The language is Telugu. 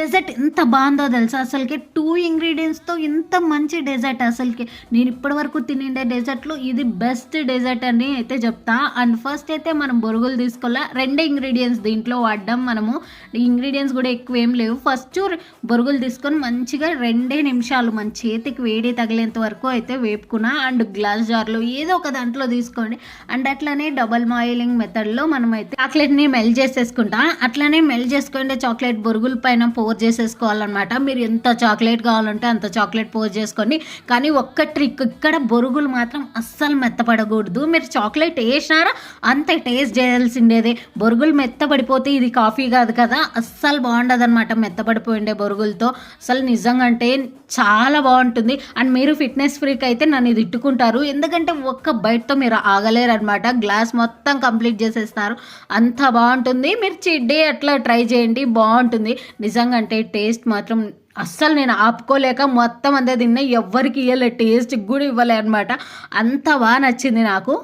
డెజర్ట్ ఎంత బాగుందో తెలుసా అసలుకి. 2 ఇంగ్రీడియంట్స్తో ఇంత మంచి డెజర్ట్ అసలుకి నేను ఇప్పటివరకు తినిండే డెజర్ట్లో ఇది బెస్ట్ డెజర్ట్ అని అయితే చెప్తా. అండ్ ఫస్ట్ అయితే మనం బొరుగులు తీసుకోవాలా. 2 ఇంగ్రీడియంట్స్ దీంట్లో వాడడం మనము. ఇంగ్రీడియంట్స్ కూడా ఎక్కువ ఏం లేవు. ఫస్ట్ బొరుగులు తీసుకొని మంచిగా 2 నిమిషాలు మన చేతికి వేడి తగిలేంత వరకు అయితే వేపుకున్నా. అండ్ గ్లాస్ జార్లో ఏదో ఒక దాంట్లో తీసుకోండి. అండ్ అట్లనే డబల్ బాయిలింగ్ మెథడ్లో మనం అయితే చాక్లెట్ని మెల్ట్ చేసేసుకుంటా. అట్లనే మెల్ట్ చేసుకుంటే చాక్లెట్ బొరుగుల పైన పోర్ చేసేసుకోవాలన్నమాట. మీరు ఎంత చాక్లెట్ కావాలంటే అంత చాక్లెట్ పోర్ చేసుకోండి. కానీ ఒక్క ట్రిక్, ఇక్కడ బొరుగులు మాత్రం అస్సలు మెత్తపడకూడదు. మీరు చాక్లెట్ వేసినారా అంత టేస్ట్ చేయాల్సిండేదే. బొరుగులు మెత్తపడిపోతే ఇది కాఫీ కాదు కదా, అస్సలు బాగుండదు అనమాట మెత్తపడిపోయిండే బొరుగులతో. అసలు నిజంగా అంటే చాలా బాగుంటుంది. అండ్ మీరు ఫిట్నెస్ ఫ్రీక్ అయితే నన్ను తిట్టుకుంటారు, ఎందుకంటే ఒక్క బైట్తో మీరు ఆగలేరు అనమాట. గ్లాస్ మొత్తం కంప్లీట్ చేసేస్తారు, అంత బాగుంటుంది. మీరు చీట్ డే అట్లా ట్రై చేయండి, బాగుంటుంది నిజంగా. అంటే టేస్ట్ మాత్రం అస్సలు నేను ఆపుకోలేక మొత్తం అంతా తిన్నా, ఎవ్వరికి ఇవ్వలే, టేస్ట్ కూడా ఇవ్వలే అనమాట. అంత బాగా నచ్చింది నాకు.